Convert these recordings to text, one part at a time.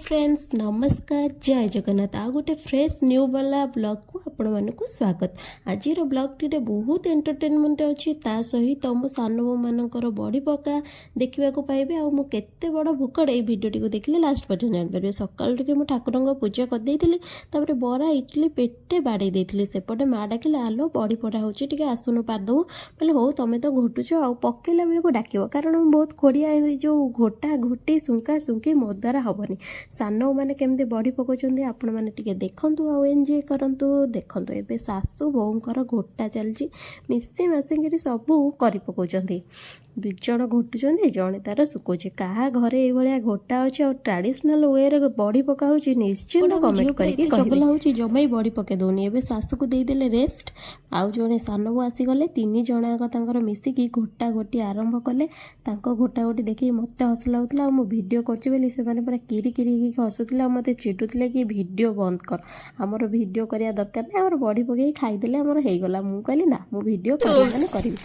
Friends नमस्कार जय जगन्नाथ आ गोटे फ्रेश न्यू वाला ब्लॉग को आपण मानक स्वागत। आज ब्लॉग टी बहुत एंटरटेनमेंट अच्छी ता सहित मो सान बो मानकर बड़ी पका देखा पाइबे आ मु केते बड़ भोकड़ ये भिडियो टी देखले लास्ट पर्यटन जानपारे। सकाल टे मुझे ठाकुर पूजा कर बरा इडली पेटे बाड़े देती सेपटे माँ डाकिले आलो बड़ी पड़ा हो आसुन पारदू बोले हो तुम तो घोटुच आ पकेला बेल को डाक कारण बहुत खोड़िया जो घोटा घोटी सुंका सुंकी मो द्वारा हेनी। सान मैंने केमती बड़ी पकाउछन्ती आपण मैंने टिके देखंतु आ एंजॉय करंतु। देखंतु एबे सासू बोऊंकर घोटा चलची मिसी मासिंग सबू करि पकाउछन्ती। दुई जण घोटुछन्ती जणे तार सुकोछि कहा घरे ए भलिया घोटा अछि और ट्रेडिशनल वे रे बड़ी पका होछि निश्चित कमेंट करके चगला होछि जमै बड़ी पके दोनी। एबे सासू को देई देले रेस्ट आउ जणे सान बो आसी गले तीन जण आक तांकर मिसी की घोटा घोटी आरंभ कले। तांको घोटा घोटी देखि मते हस लागुतला आ मो वीडियो करछि बेली से माने पूरा किरी किरी हसुला मत चिडुले कि वीडियो बंद कर आमर वीडियो करिया दरकार नहीं आमर बड़ी पकई खाईदेले आमर हो गला। मु कहली ना मु वीडियो करी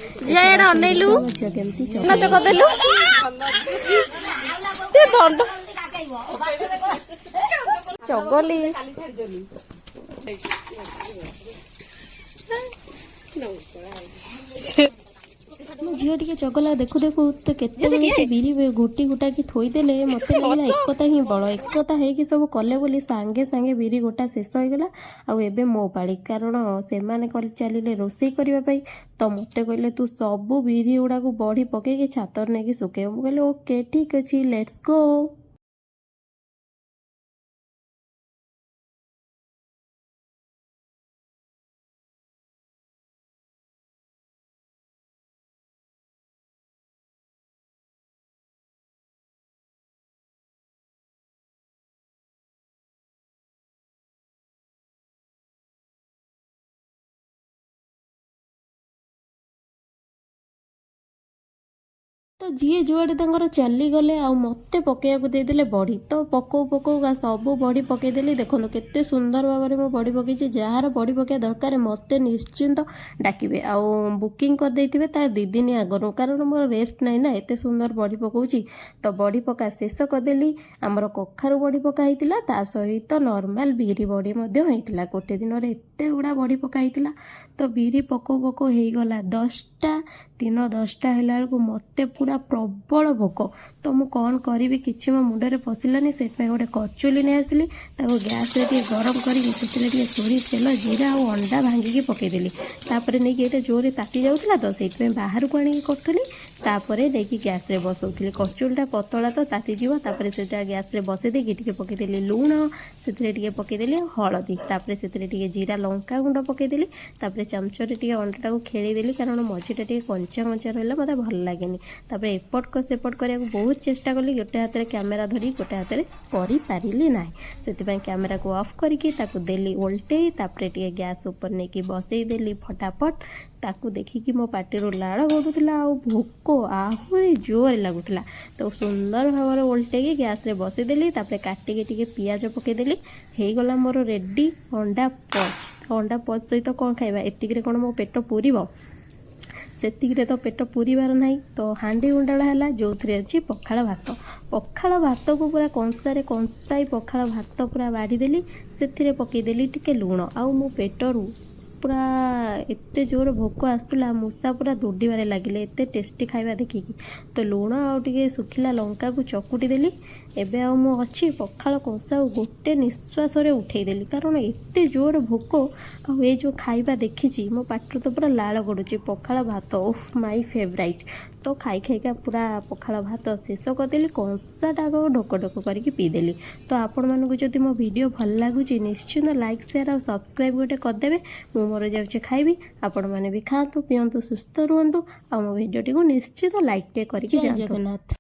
चगली मो झील टे चगला देखु देखु तो केते बिरी घोटी घोटा की थोईदेले मत लगे एकता ही बड़ एकता है सब कले बोली सांगे सांगे बिरी गोटा शेष हो गला। आबे मो पाड़ी कारण से माने चलिए रोसई करने तो मत कहले तू सबू बिरी गुड़ा को बड़ी पकई छातर नहीं सुखे। मुझे कहले ओके ठीक अच्छे लेट्स गो। तो जी जुआड़े चली गले आ मत पकड़ा देदेले बड़ी तो पकौ पकौ सब बड़ी पकईदेली। देखो केते सुंदर भाव में मो बड़ी पकई जार बड़ी पकड़ा दरकार मत निश्चिंत डाकिबे आ बुकिंग कर देथिबे ता 2 दिन आगरो कारण मोर रेस्ट नहीं ना एते सुंदर बड़ी पकाउची। तो बड़ी पका शेष करदेली आमर कखारु बड़ी पका होइतिला ता सहित नॉर्मल बिरी बड़ी मध्य होइतिला। गोटे दिन रे एते गुड़ा बड़ी पका होइतिला तो बिरी पकौ पकौ हो गला 10टा 10टा है मत पूरा प्रबल भोक। तो मु कौन करी कि मो मुंडे पशिलानी से गोटे करचुली नहीं आसली गैस रे गरम करके सोरिष तेल जीरा और अंडा भांगिकी पकईदेली तापर नहीं कि जोरे ताती जाऊला तो से बाहर को आनी करी नहीं गैस रे बसौली। करचुलीटा पतला तो ताती जीव तापर से गैस रे बसई देकी पकईदेली लुण से पकईदेली हलदी तापर से जीरा लंका गुंड पकईदेली तापर चमचरे अंडा को खेलीदेली कारण मझीटा कंचा कंचा रहा मतलब भल लगे। तापर एपट को सेपट करने को बहुत चेष्टा कली गोटे हाथ में कैमेरा धरी गोटे हाथ में करी ना से कैमेरा को ऑफ करके देली ओल्टे तापर टे गैस ऊपर नहीं कि बसई देली फटाफट ताकू देखिकी मो पार्टी लाड़ गड़ूला आ भोक आहरी जोर लगुला। तो सुंदर भाव ओल्टे गैस रे बसईदेली तापर काटिके पियाज पकईदेली हो गला मोर रेडी अंडा पच सहित कौन खाइबा एतिक कौन मो पेट पूरीब से तो पेट पूरीबार नहीं। तो हांडी गुंडाड़ा है जो थी अच्छी पखाड़ भात को पूरा कंसारे कंसाई पखाड़ भात पूरा बाड़ीदेली से पकईदेली टिके लुण आ मो पेटरू पूरा एते जोर भोक आसला मूसा पूरा दौड़बारे लगे एते टेस्टी खाइबा देखिकी। तो लुण आउे सुखिला लंका को चकुटी देली एबे आ मु अच्छी पखाड़ कंसा गोटे निश्वास उठेदेली कारण एते जोर भोक आ जो खाइबा देखी मो पाटर तो पूरा लाल गड़ुची पखाड़ भात ओफ माय फेवराइट। तो खाई खाइका पूरा पखाड़ भात शेष करदेली कंसाटा ढोक ढोक करके पीदेली। तो आपण मानक जदि मो वीडियो भल लगुच निश्चित लाइक शेयर और सब्सक्राइब गोटे करदेवे। मु मोर जाउछे खाइबी आपण माने भी खातु पियंतु सुस्थ रुहंतु आ मो वीडियो टी को निश्चित लाइक टे करके जय जगन्नाथ।